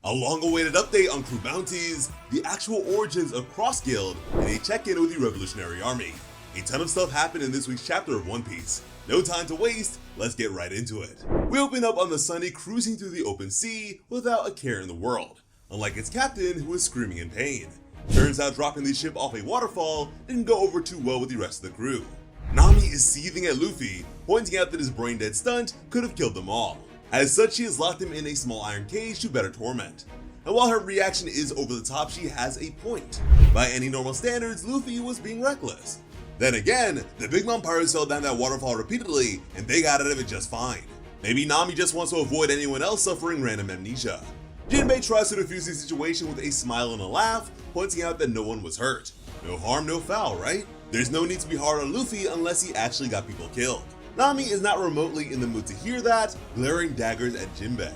A long-awaited update on crew bounties, the actual origins of Cross Guild, and a check-in with the Revolutionary Army. A ton of stuff happened in this week's chapter of One Piece. No time to waste, let's get right into it. We open up on the Sunny cruising through the open sea without a care in the world, unlike its captain who is screaming in pain. Turns out dropping the ship off a waterfall didn't go over too well with the rest of the crew. Nami is seething at Luffy, pointing out that his brain-dead stunt could have killed them all. As such, she has locked him in a small iron cage to better torment. And while her reaction is over the top, she has a point. By any normal standards, Luffy was being reckless. Then again, the Big Mom Pirates fell down that waterfall repeatedly, and they got out of it just fine. Maybe Nami just wants to avoid anyone else suffering random amnesia. Jinbei tries to defuse the situation with a smile and a laugh, pointing out that no one was hurt. No harm, no foul, right? There's no need to be hard on Luffy unless he actually got people killed. Nami is not remotely in the mood to hear that, glaring daggers at Jinbei.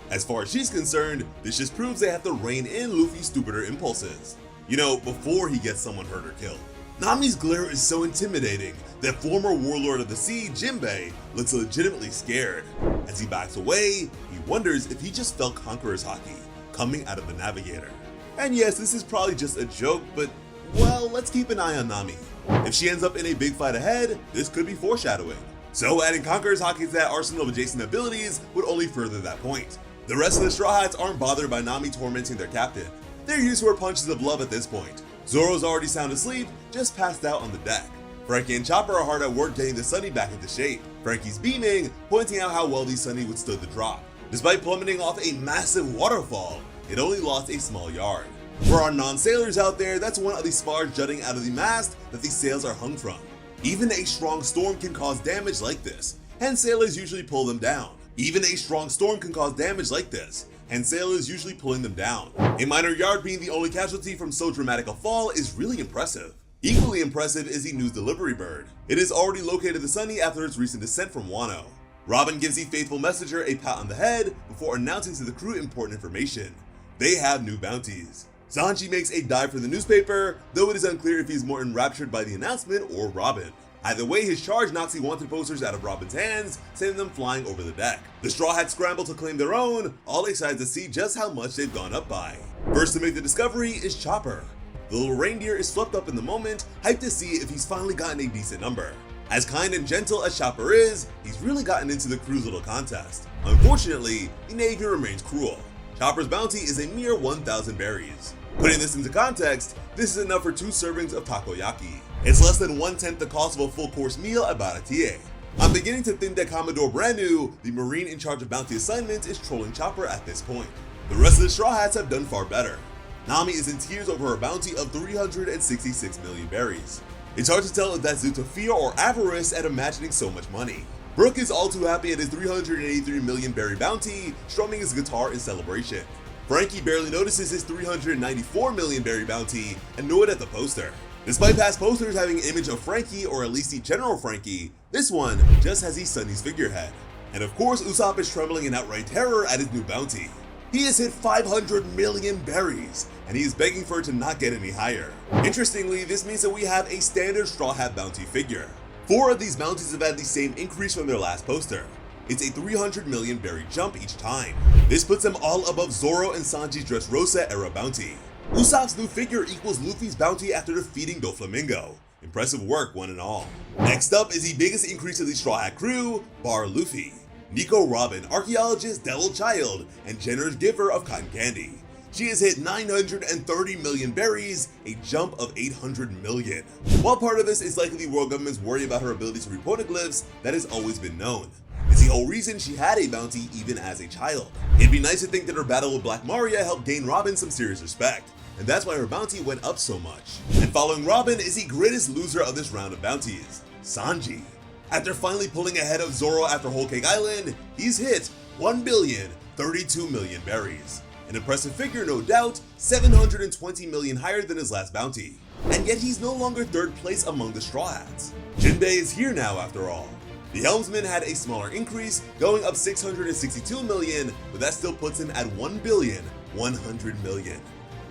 As far as she's concerned, this just proves they have to rein in Luffy's stupider impulses. You know, before he gets someone hurt or killed. Nami's glare is so intimidating that former warlord of the sea, Jinbei, looks legitimately scared. As he backs away, he wonders if he just felt Conqueror's Haki coming out of the Navigator. And yes, this is probably just a joke, but well, let's keep an eye on Nami. If she ends up in a big fight ahead, this could be foreshadowing. So adding Conqueror's Haki to that arsenal of adjacent abilities would only further that point. The rest of the Straw Hats aren't bothered by Nami tormenting their captain. They're used to her punches of love at this point. Zoro's already sound asleep, just passed out on the deck. Frankie and Chopper are hard at work getting the Sunny back into shape. Frankie's beaming, pointing out how well the Sunny withstood the drop. Despite plummeting off a massive waterfall, it only lost a small yard. For our non-sailors out there, that's one of the spars jutting out of the mast that the sails are hung from. Even a strong storm can cause damage like this, hence sailors usually pull them down. Even a strong storm can cause damage like this, and sailors usually pulling them down. A minor yard being the only casualty from so dramatic a fall is really impressive. Equally impressive is the news delivery bird. It has already located the Sunny after its recent descent from Wano. Robin gives the faithful messenger a pat on the head before announcing to the crew important information. They have new bounties. Sanji makes a dive for the newspaper, though it is unclear if he's more enraptured by the announcement or Robin. Either way, his charge knocks the wanted posters out of Robin's hands, sending them flying over the deck. The Straw Hats scramble to claim their own, all excited to see just how much they've gone up by. First to make the discovery is Chopper. The little reindeer is swept up in the moment, hyped to see if he's finally gotten a decent number. As kind and gentle as Chopper is, he's really gotten into the crew's little contest. Unfortunately, the Navy remains cruel. Chopper's bounty is a mere 1,000 berries. Putting this into context, this is enough for 2 servings of takoyaki. It's less than 1/10 the cost of a full course meal at Baratie. I'm beginning to think that Commodore Branu, the Marine in charge of bounty assignments, is trolling Chopper at this point. The rest of the Straw Hats have done far better. Nami is in tears over her bounty of 366 million berries. It's hard to tell if that's due to fear or avarice at imagining so much money. Brook is all too happy at his 383 million berry bounty, strumming his guitar in celebration. Frankie barely notices his 394 million berry bounty, annoyed at the poster. Despite past posters having an image of Frankie, or at least the General Frankie, this one just has the Sunny's figurehead. And of course, Usopp is trembling in outright terror at his new bounty. He has hit 500 million berries, and he is begging for it to not get any higher. Interestingly, this means that we have a standard Straw Hat bounty figure. 4 of these bounties have had the same increase from their last poster. It's a 300 million berry jump each time. This puts them all above Zoro and Sanji's Dressrosa era bounty. Usopp's new figure equals Luffy's bounty after defeating Doflamingo. Impressive work, one and all. Next up is the biggest increase of the Straw Hat crew, bar Luffy. Nico Robin, archaeologist, devil child, and generous giver of cotton candy. She has hit 930 million berries, a jump of 800 million. While part of this is likely the world government's worry about her ability to read poneglyphs, that has always been known. It's the whole reason she had a bounty even as a child. It'd be nice to think that her battle with Black Maria helped gain Robin some serious respect, and that's why her bounty went up so much. And following Robin is the greatest loser of this round of bounties, Sanji. After finally pulling ahead of Zoro after Whole Cake Island, he's hit 1,032 million berries. An impressive figure, no doubt, 720 million higher than his last bounty. And yet he's no longer 3rd place among the Straw Hats. Jinbei is here now after all. The helmsman had a smaller increase, going up 662 million, but that still puts him at 1,100 million.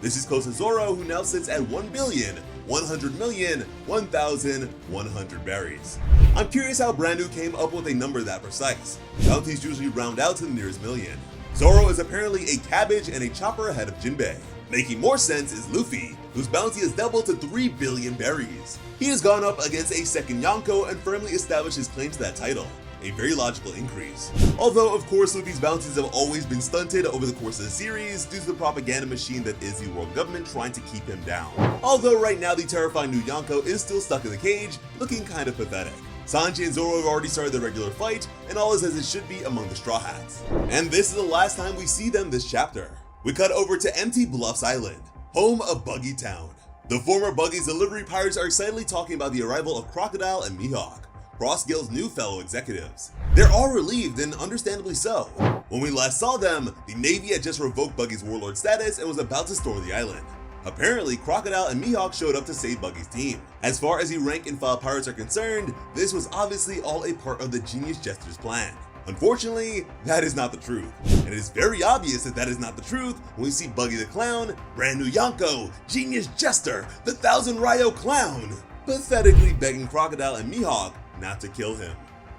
This is close to Zoro, who now sits at 1,100,1,100 berries. I'm curious how Brand New came up with a number that precise. Bounties usually round out to the nearest million. Zoro is apparently a cabbage and a chopper ahead of Jinbei. Making more sense is Luffy, whose bounty has doubled to 3 billion berries. He has gone up against a second Yonko and firmly established his claim to that title. A very logical increase. Although, of course, Luffy's bounties have always been stunted over the course of the series due to the propaganda machine that is the world government trying to keep him down. Although right now the terrifying new Yonko is still stuck in the cage, looking kind of pathetic. Sanji and Zoro have already started their regular fight, and all is as it should be among the Straw Hats. And this is the last time we see them this chapter. We cut over to Empty Bluffs Island, home of Buggy Town. The former Buggy's delivery pirates are excitedly talking about the arrival of Crocodile and Mihawk, Cross Guild's new fellow executives. They're all relieved, and understandably so. When we last saw them, the Navy had just revoked Buggy's warlord status and was about to storm the island. Apparently, Crocodile and Mihawk showed up to save Buggy's team. As far as the rank and file pirates are concerned, this was obviously all a part of the Genius Jester's plan. Unfortunately, that is not the truth. And it is very obvious that that is not the truth when we see Buggy the Clown, brand new Yonko, Genius Jester, the Thousand Ryo Clown, pathetically begging Crocodile and Mihawk not to kill him.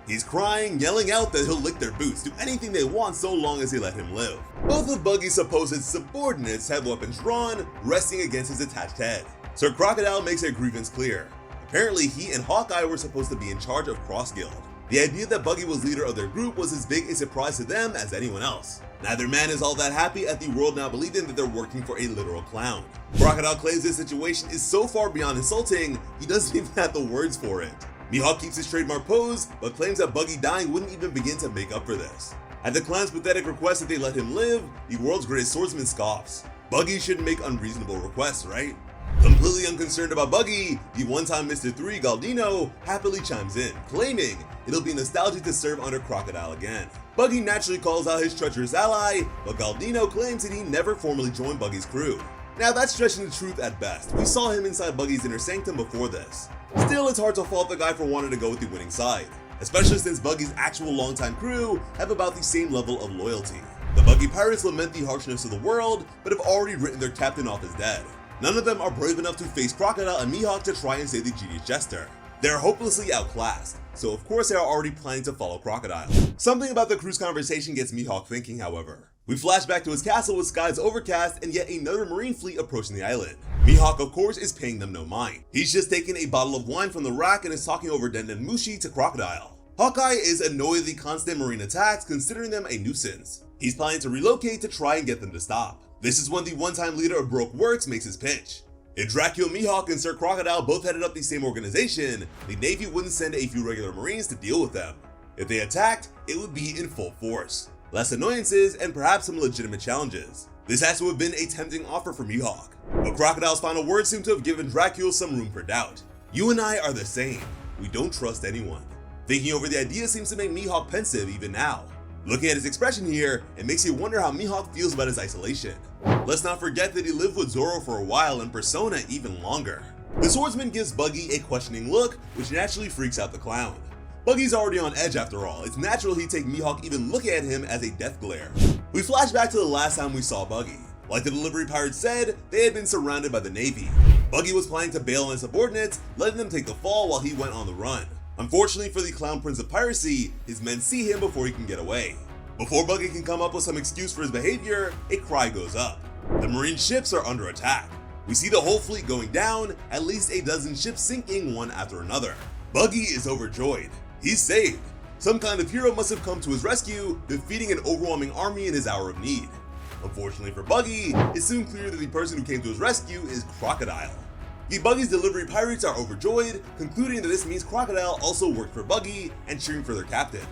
He's crying, yelling out that he'll lick their boots, do anything they want so long as they let him live. Both of Buggy's supposed subordinates have weapons drawn, resting against his attached head. Sir Crocodile makes their grievance clear. Apparently he and Hawkeye were supposed to be in charge of Cross Guild. The idea that Buggy was leader of their group was as big a surprise to them as anyone else. Neither man is all that happy at the world now believing that they're working for a literal clown. Crocodile claims this situation is so far beyond insulting, he doesn't even have the words for it. Mihawk keeps his trademark pose, but claims that Buggy dying wouldn't even begin to make up for this. At the clown's pathetic request that they let him live, the world's greatest swordsman scoffs. Buggy shouldn't make unreasonable requests, right? Completely unconcerned about Buggy, the one-time Mr. 3 Galdino happily chimes in, claiming it'll be nostalgic to serve under Crocodile again. Buggy naturally calls out his treacherous ally, but Galdino claims that he never formally joined Buggy's crew. Now that's stretching the truth at best. We saw him inside Buggy's inner sanctum before this. Still, it's hard to fault the guy for wanting to go with the winning side, especially since Buggy's actual longtime crew have about the same level of loyalty. The Buggy pirates lament the harshness of the world, but have already written their captain off as dead. None of them are brave enough to face Crocodile and Mihawk to try and save the Genius Jester. They're hopelessly outclassed, so of course they are already planning to follow Crocodile. Something about the crew's conversation gets Mihawk thinking, however. We flash back to his castle with skies overcast and yet another marine fleet approaching the island. Mihawk, of course, is paying them no mind. He's just taking a bottle of wine from the rack and is talking over Denden Mushi to Crocodile. Hawkeye is annoyed at the constant marine attacks, considering them a nuisance. He's planning to relocate to try and get them to stop. This is when the one-time leader of Broke Works makes his pitch. If Dracula, Mihawk, and Sir Crocodile both headed up the same organization, the Navy wouldn't send a few regular Marines to deal with them. If they attacked, it would be in full force. Less annoyances, and perhaps some legitimate challenges. This has to have been a tempting offer for Mihawk. But Crocodile's final words seem to have given Dracula some room for doubt. You and I are the same. We don't trust anyone. Thinking over the idea seems to make Mihawk pensive even now. Looking at his expression here, it makes you wonder how Mihawk feels about his isolation. Let's not forget that he lived with Zoro for a while and Persona even longer. The swordsman gives Buggy a questioning look, which naturally freaks out the clown. Buggy's already on edge after all. It's natural he'd take Mihawk even looking at him as a death glare. We flash back to the last time we saw Buggy. Like the delivery pirates said, they had been surrounded by the Navy. Buggy was planning to bail on his subordinates, letting them take the fall while he went on the run. Unfortunately for the Clown Prince of Piracy, his men see him before he can get away. Before Buggy can come up with some excuse for his behavior, a cry goes up. The Marine ships are under attack. We see the whole fleet going down, at least a dozen ships sinking one after another. Buggy is overjoyed. He's saved. Some kind of hero must have come to his rescue, defeating an overwhelming army in his hour of need. Unfortunately for Buggy, it's soon clear that the person who came to his rescue is Crocodile. The Buggy's delivery pirates are overjoyed, concluding that this means Crocodile also worked for Buggy and cheering for their captain.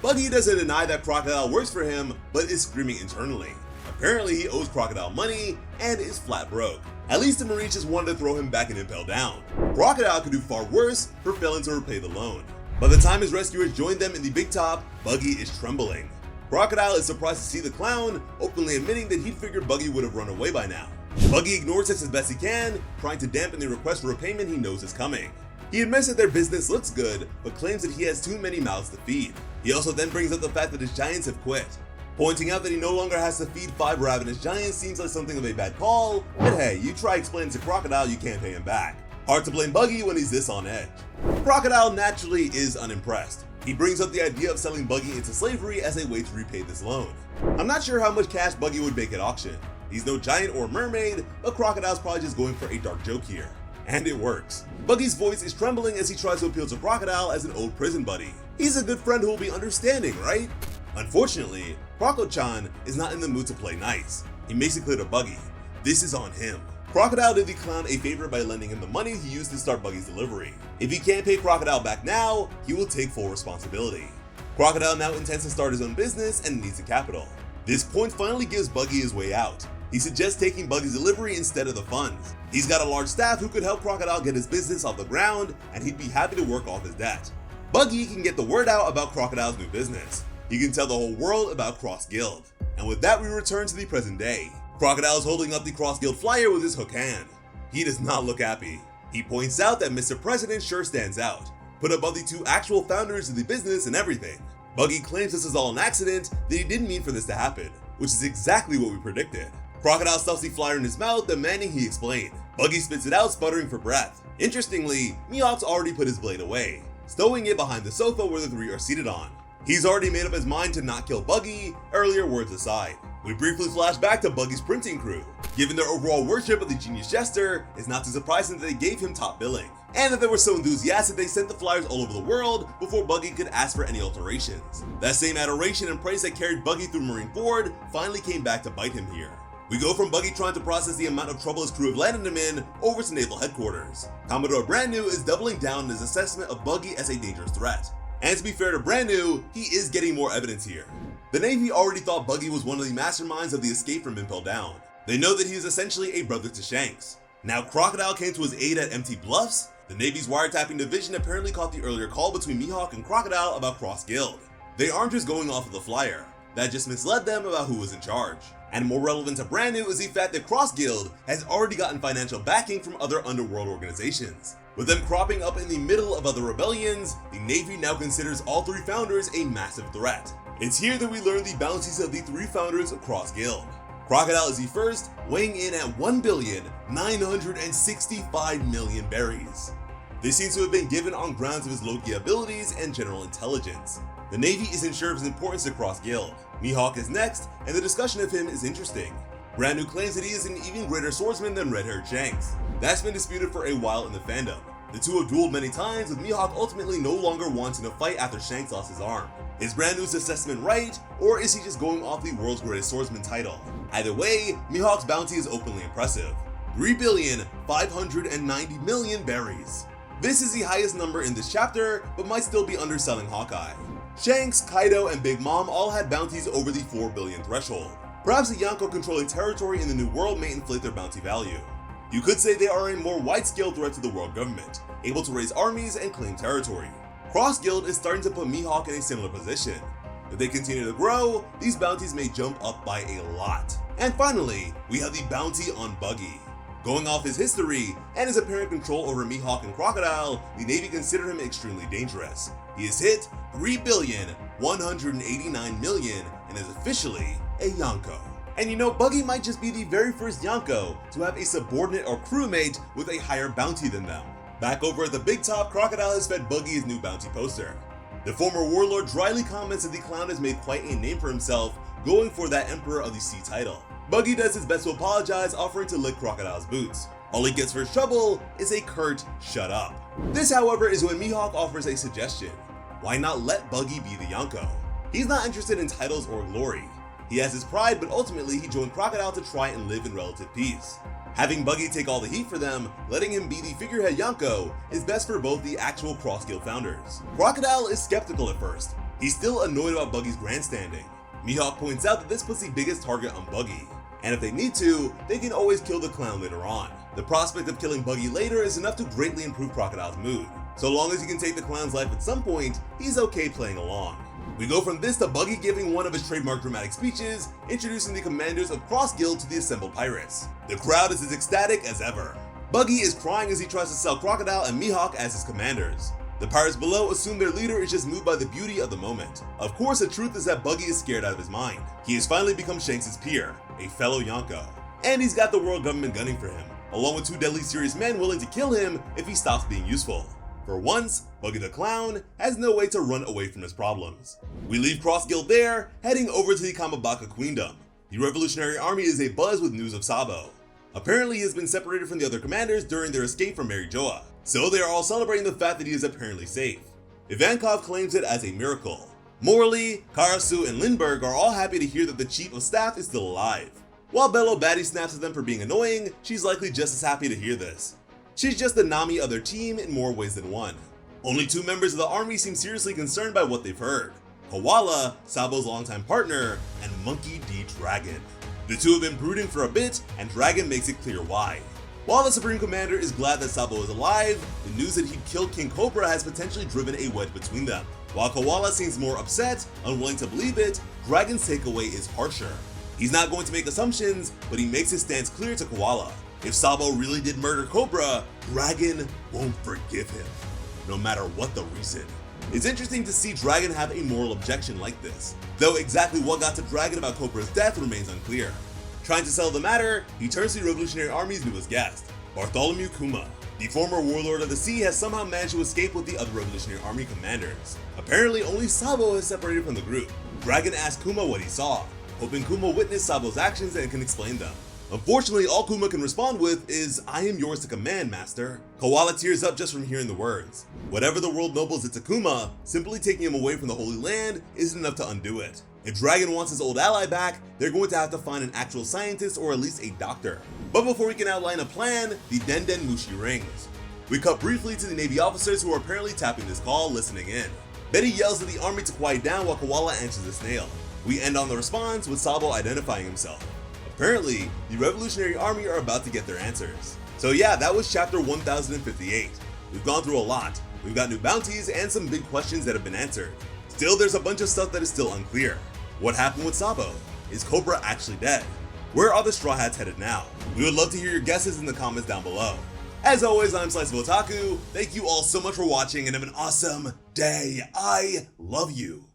Buggy doesn't deny that Crocodile works for him, but is screaming internally. Apparently he owes Crocodile money and is flat broke. At least the Marines just wanted to throw him back and impel down. Crocodile could do far worse for failing to repay the loan. By the time his rescuers joined them in the big top, Buggy is trembling. Crocodile is surprised to see the clown, openly admitting that he'd figured Buggy would have run away by now. Buggy ignores this as best he can, trying to dampen the request for repayment he knows is coming. He admits that their business looks good, but claims that he has too many mouths to feed. He also then brings up the fact that his giants have quit. Pointing out that he no longer has to feed 5 ravenous giants seems like something of a bad call, but hey, you try explaining to Crocodile you can't pay him back. Hard to blame Buggy when he's this on edge. Crocodile naturally is unimpressed. He brings up the idea of selling Buggy into slavery as a way to repay this loan. I'm not sure how much cash Buggy would make at auction. He's no giant or mermaid, but Crocodile's probably just going for a dark joke here. And it works. Buggy's voice is trembling as he tries to appeal to Crocodile as an old prison buddy. He's a good friend who will be understanding, right? Unfortunately, Croco-chan is not in the mood to play nice. He makes it clear to Buggy, this is on him. Crocodile did the clown a favor by lending him the money he used to start Buggy's delivery. If he can't pay Crocodile back now, he will take full responsibility. Crocodile now intends to start his own business and needs the capital. This point finally gives Buggy his way out. He suggests taking Buggy's delivery instead of the funds. He's got a large staff who could help Crocodile get his business off the ground, and he'd be happy to work off his debt. Buggy can get the word out about Crocodile's new business. He can tell the whole world about Cross Guild. And with that, we return to the present day. Crocodile is holding up the Cross Guild flyer with his hook hand. He does not look happy. He points out that Mr. President sure stands out, put above the two actual founders of the business and everything. Buggy claims this is all an accident, that he didn't mean for this to happen, which is exactly what we predicted. Crocodile stuffs the flyer in his mouth, demanding he explain. Buggy spits it out, sputtering for breath. Interestingly, Mihawk's already put his blade away, stowing it behind the sofa where the three are seated on. He's already made up his mind to not kill Buggy, earlier words aside. We briefly flash back to Buggy's printing crew. Given their overall worship of the genius jester, it's not too surprising that they gave him top billing, and that they were so enthusiastic they sent the flyers all over the world before Buggy could ask for any alterations. That same adoration and praise that carried Buggy through Marineford finally came back to bite him here. We go from Buggy trying to process the amount of trouble his crew have landed him in over to Naval Headquarters. Commodore Brand New is doubling down on his assessment of Buggy as a dangerous threat. And to be fair to Brand New, he is getting more evidence here. The Navy already thought Buggy was one of the masterminds of the escape from Impel Down. They know that he is essentially a brother to Shanks. Now Crocodile came to his aid at Empty Bluffs. The Navy's wiretapping division apparently caught the earlier call between Mihawk and Crocodile about Cross Guild. They aren't just going off of the flyer. That just misled them about who was in charge. And more relevant to Brand New is the fact that Cross Guild has already gotten financial backing from other underworld organizations. With them cropping up in the middle of other rebellions, the Navy now considers all three founders a massive threat. It's here that we learn the bounties of the three founders of Cross Guild. Crocodile is the first, weighing in at 1,965,000,000 berries. This seems to have been given on grounds of his low-key abilities and general intelligence. The Navy isn't sure of his importance to Cross Guild. Mihawk is next, and the discussion of him is interesting. Brand New claims that he is an even greater swordsman than red-haired Shanks. That's been disputed for a while in the fandom. The two have dueled many times, with Mihawk ultimately no longer wanting to fight after Shanks lost his arm. Is Brand New's assessment right, or is he just going off the world's greatest swordsman title? Either way, Mihawk's bounty is openly impressive. 3,590,000,000 berries. This is the highest number in this chapter, but might still be underselling Hawkeye. Shanks, Kaido, and Big Mom all had bounties over the 4 billion threshold. Perhaps the Yonko controlling territory in the New World may inflate their bounty value. You could say they are a more wide-scale threat to the world government, able to raise armies and claim territory. Cross Guild is starting to put Mihawk in a similar position. If they continue to grow, these bounties may jump up by a lot. And finally, we have the bounty on Buggy. Going off his history and his apparent control over Mihawk and Crocodile, the Navy consider him extremely dangerous. He has hit 3,189,000,000 and is officially a Yonko. And you know, Buggy might just be the very first Yonko to have a subordinate or crewmate with a higher bounty than them. Back over at the Big Top, Crocodile has fed Buggy his new bounty poster. The former warlord dryly comments that the clown has made quite a name for himself, going for that Emperor of the Sea title. Buggy does his best to apologize, offering to lick Crocodile's boots. All he gets for his trouble is a curt "shut up." This, however, is when Mihawk offers a suggestion. Why not let Buggy be the Yonko? He's not interested in titles or glory. He has his pride, but ultimately he joined Crocodile to try and live in relative peace. Having Buggy take all the heat for them, letting him be the figurehead Yonko, is best for both the actual Cross Guild founders. Crocodile is skeptical at first. He's still annoyed about Buggy's grandstanding. Mihawk points out that this puts the biggest target on Buggy, and if they need to, they can always kill the clown later on. The prospect of killing Buggy later is enough to greatly improve Crocodile's mood. So long as he can take the clown's life at some point, he's okay playing along. We go from this to Buggy giving one of his trademark dramatic speeches, introducing the commanders of Cross Guild to the assembled pirates. The crowd is as ecstatic as ever. Buggy is crying as he tries to sell Crocodile and Mihawk as his commanders. The pirates below assume their leader is just moved by the beauty of the moment. Of course, the truth is that Buggy is scared out of his mind. He has finally become Shanks' peer, a fellow Yonko. And he's got the world government gunning for him, along with two deadly serious men willing to kill him if he stops being useful. For once, Buggy the Clown has no way to run away from his problems. We leave Cross Guild there, heading over to the Kamabaka Queendom. The Revolutionary Army is abuzz with news of Sabo. Apparently he has been separated from the other commanders during their escape from Mary Joa, so they are all celebrating the fact that he is apparently safe. Ivankov claims it as a miracle. Morley, Karasu, and Lindbergh are all happy to hear that the Chief of Staff is still alive. While Bello Batty snaps at them for being annoying, she's likely just as happy to hear this. She's just the Nami of their team in more ways than one. Only 2 members of the army seem seriously concerned by what they've heard: Koala, Sabo's longtime partner, and Monkey D. Dragon. The 2 have been brooding for a bit, and Dragon makes it clear why. While the Supreme Commander is glad that Sabo is alive, the news that he'd killed King Cobra has potentially driven a wedge between them. While Koala seems more upset, unwilling to believe it, Dragon's takeaway is harsher. He's not going to make assumptions, but he makes his stance clear to Koala. If Sabo really did murder Cobra, Dragon won't forgive him, no matter what the reason. It's interesting to see Dragon have a moral objection like this, though exactly what got to Dragon about Cobra's death remains unclear. Trying to settle the matter, he turns to the Revolutionary Army's newest guest, Bartholomew Kuma. The former warlord of the sea has somehow managed to escape with the other Revolutionary Army commanders. Apparently, only Sabo has separated from the group. Dragon asks Kuma what he saw, hoping Kuma witnessed Sabo's actions and can explain them. Unfortunately, all Kuma can respond with is, "I am yours to command, master." Koala tears up just from hearing the words. Whatever the world nobles it to Kuma, simply taking him away from the Holy Land isn't enough to undo it. If Dragon wants his old ally back, they're going to have to find an actual scientist or at least a doctor. But before we can outline a plan, the Den Den Mushi rings. We cut briefly to the Navy officers who are apparently tapping this call, listening in. Betty yells at the army to quiet down while Koala answers the snail. We end on the response with Sabo identifying himself. Apparently, the Revolutionary Army are about to get their answers. So yeah, that was chapter 1058. We've gone through a lot. We've got new bounties and some big questions that have been answered. Still, there's a bunch of stuff that is still unclear. What happened with Sabo? Is Cobra actually dead? Where are the Straw Hats headed now? We would love to hear your guesses in the comments down below. As always, I'm Slice of Otaku. Thank you all so much for watching and have an awesome day. I love you.